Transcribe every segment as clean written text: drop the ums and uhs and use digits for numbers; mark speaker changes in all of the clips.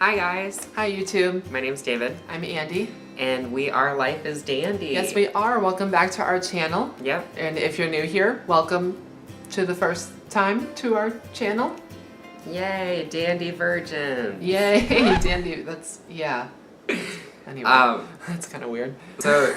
Speaker 1: Hi guys,
Speaker 2: Hi YouTube.
Speaker 1: my name's David,
Speaker 2: I'm Andy.
Speaker 1: and we are Life is Dandy.
Speaker 2: Yes, we are. Welcome back to our channel.
Speaker 1: Yep.
Speaker 2: And if you're new here, welcome to the first time to our channel.
Speaker 1: Yay, Dandy Virgin.
Speaker 2: Yay, Dandy. That's, yeah. Anyway, that's kind of weird.
Speaker 1: So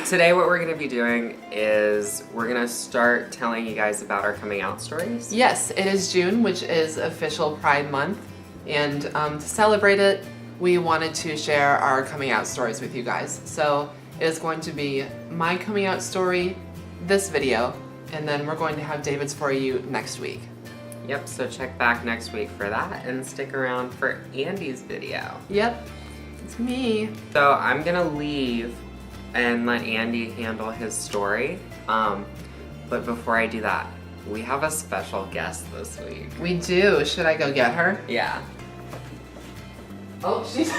Speaker 1: today what we're going to be doing is we're going to start telling you guys about our coming out stories.
Speaker 2: Yes, it is June, which is official Pride Month. And to celebrate it, we wanted to share our coming out stories with you guys. So it is going to be my coming out story this video, and then we're going to have David's for you next week.
Speaker 1: Yep, so check back next week for that and stick around for Andy's video.
Speaker 2: Yep, it's me.
Speaker 1: So I'm going to leave and let Andy handle his story. But before I do that, we have a special guest this week.
Speaker 2: We do. Should I go get her?
Speaker 1: Yeah.
Speaker 2: Oh, she's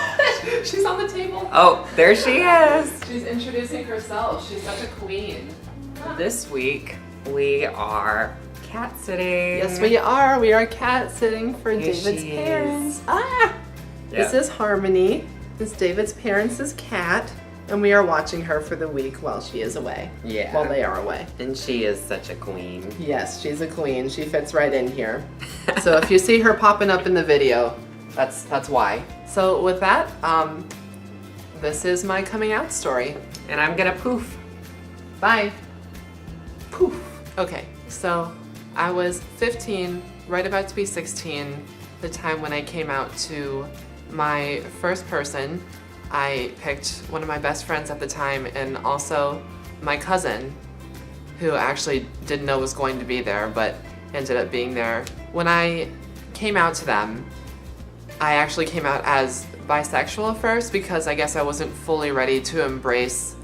Speaker 2: on the table.
Speaker 1: Oh, there she is.
Speaker 2: She's introducing herself. She's such a queen.
Speaker 1: This week we are cat sitting.
Speaker 2: Yes, we are. We are cat sitting for
Speaker 1: Here
Speaker 2: David's
Speaker 1: she
Speaker 2: parents.
Speaker 1: is.
Speaker 2: Ah!
Speaker 1: Yeah.
Speaker 2: This is Harmony. This is David's parents' cat, and we are watching her for the week while she is away.
Speaker 1: Yeah.
Speaker 2: While they are away.
Speaker 1: And she is such a queen.
Speaker 2: Yes, she's a queen. She fits right in here. So if you see her popping up in the video, that's why. So with that, this is my coming out story.
Speaker 1: And I'm gonna poof.
Speaker 2: Bye. Poof. Okay, so I was 15, right about to be 16, the time when I came out to my first person. I picked one of my best friends at the time and also my cousin, who actually didn't know was going to be there, but ended up being there. When I came out to them, I actually came out as bisexual first because I guess I wasn't fully ready to embrace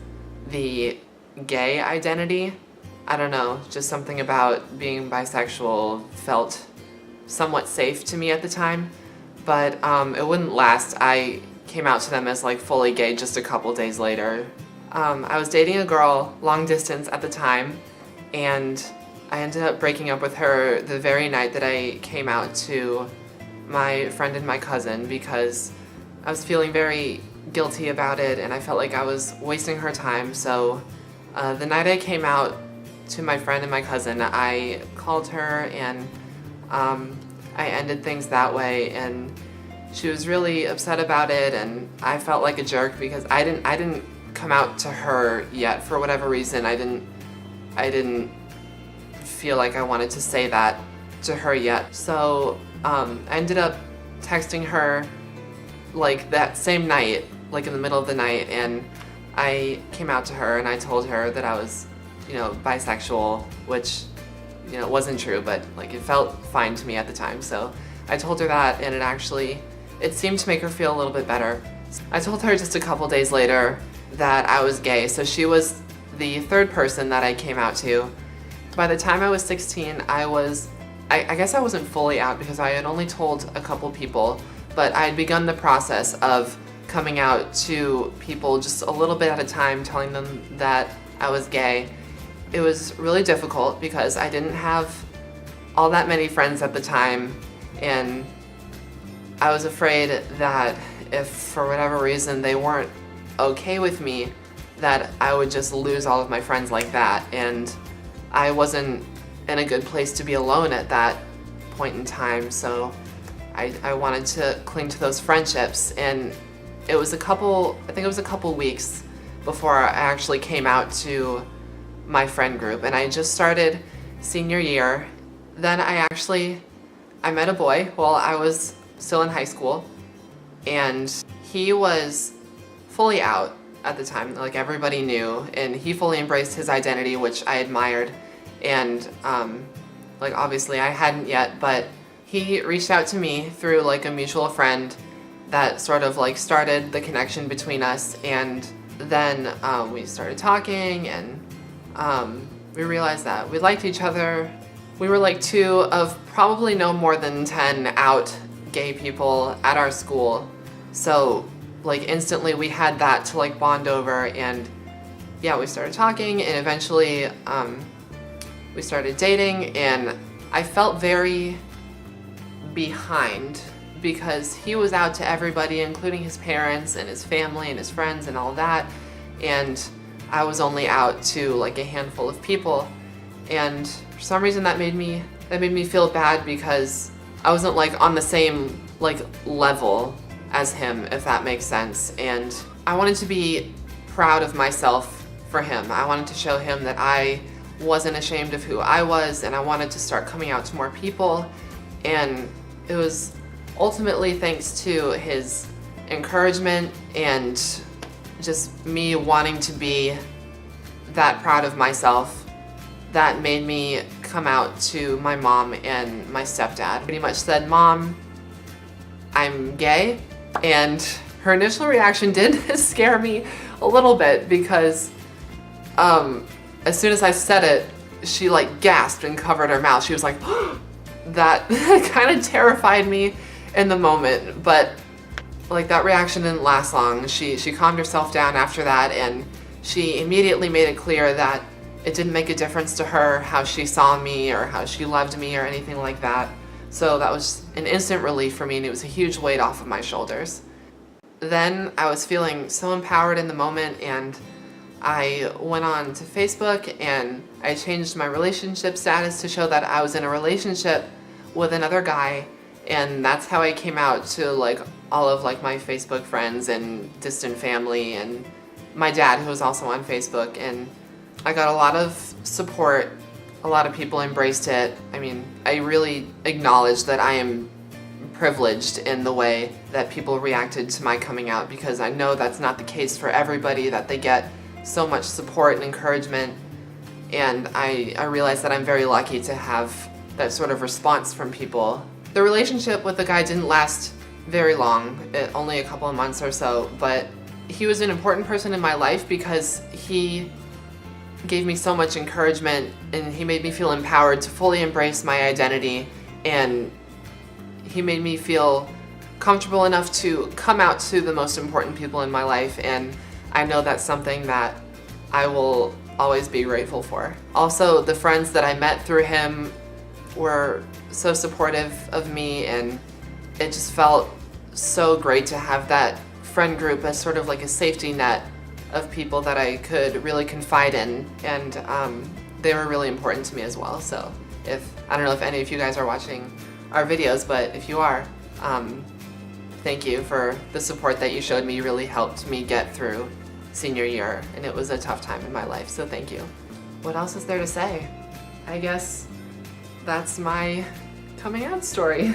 Speaker 2: the gay identity. I don't know, just something about being bisexual felt somewhat safe to me at the time, but it wouldn't last. I came out to them as like fully gay just a couple days later. I was dating a girl long distance at the time, and I ended up breaking up with her the very night that I came out to my friend and my cousin because I was feeling very guilty about it and I felt like I was wasting her time. So the night I came out to my friend and my cousin, I called her and I ended things that way, and she was really upset about it, and I felt like a jerk because I didn't come out to her yet for whatever reason. I didn't feel like I wanted to say that to her yet. So I ended up texting her like that same night, like in the middle of the night, and I came out to her and I told her that I was, bisexual, which, wasn't true, but like it felt fine to me at the time. So I told her that, and it seemed to make her feel a little bit better. I told her just a couple days later that I was gay, so she was the third person that I came out to. By the time I was 16, I guess I wasn't fully out because I had only told a couple people, but I had begun the process of coming out to people just a little bit at a time, telling them that I was gay. It was really difficult because I didn't have all that many friends at the time, and I was afraid that if for whatever reason they weren't okay with me, that I would just lose all of my friends like that, and I wasn't in a good place to be alone at that point in time, so I wanted to cling to those friendships. And it was a couple weeks before I actually came out to my friend group, and I just started senior year. Then I met a boy while I was still in high school, and he was fully out at the time, like everybody knew, and he fully embraced his identity, which I admired. And obviously I hadn't yet, but he reached out to me through like a mutual friend that sort of like started the connection between us, and then we started talking, and we realized that we liked each other. We were like two of probably no more than 10 out gay people at our school, so like instantly we had that to like bond over, and yeah, we started talking, and eventually we started dating, and I felt very behind because he was out to everybody, including his parents and his family and his friends and all that, and I was only out to like a handful of people. And for some reason that made me feel bad because I wasn't like on the same like level as him, if that makes sense. And I wanted to be proud of myself for him. I wanted to show him that I wasn't ashamed of who I was, and I wanted to start coming out to more people. And it was ultimately thanks to his encouragement and just me wanting to be that proud of myself that made me come out to my mom and my stepdad. Pretty much said, "Mom, I'm gay," and her initial reaction did scare me a little bit because as soon as I said it, she like gasped and covered her mouth. She was like, that kind of terrified me in the moment, but like that reaction didn't last long. She calmed herself down after that, and she immediately made it clear that it didn't make a difference to her how she saw me or how she loved me or anything like that. So that was an instant relief for me, and it was a huge weight off of my shoulders. Then I was feeling so empowered in the moment, and I went on to Facebook and I changed my relationship status to show that I was in a relationship with another guy, and that's how I came out to like all of like my Facebook friends and distant family and my dad, who was also on Facebook. And I got a lot of support. A lot of people embraced it. I mean, I really acknowledge that I am privileged in the way that people reacted to my coming out, because I know that's not the case for everybody, that they get so much support and encouragement. And I realize that I'm very lucky to have that sort of response from people. The relationship with the guy didn't last very long, only a couple of months or so, but he was an important person in my life because he gave me so much encouragement, and he made me feel empowered to fully embrace my identity, and he made me feel comfortable enough to come out to the most important people in my life, and I know that's something that I will always be grateful for. Also, the friends that I met through him were so supportive of me, and it just felt so great to have that friend group as sort of like a safety net of people that I could really confide in, and they were really important to me as well. So I don't know if any of you guys are watching our videos, but if you are, thank you for the support that you showed me. You really helped me get through senior year, and it was a tough time in my life, so thank you. What else is there to say? I guess that's my coming out story.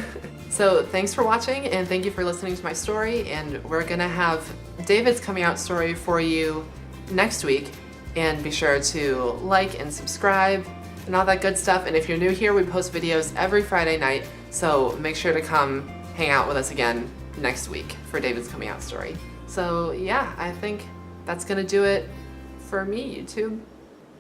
Speaker 2: So thanks for watching, and thank you for listening to my story, and we're gonna have David's coming out story for you next week, and be sure to like and subscribe and all that good stuff. And if you're new here, we post videos every Friday night, so make sure to come hang out with us again next week for David's coming out story. So yeah, I think that's gonna do it for me, YouTube.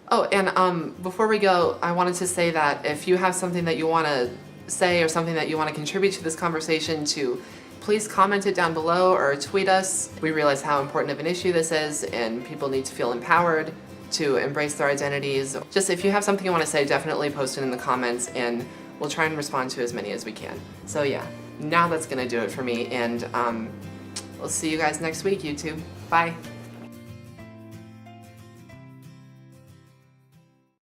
Speaker 2: Oh, and before we go, I wanted to say that if you have something that you want to say or something that you want to contribute to this conversation, to please comment it down below or tweet us. We realize how important of an issue this is, and people need to feel empowered to embrace their identities. Just if you have something you want to say, definitely post it in the comments, and we'll try and respond to as many as we can. So yeah, now that's gonna do it for me, and we'll see you guys next week, YouTube. Bye.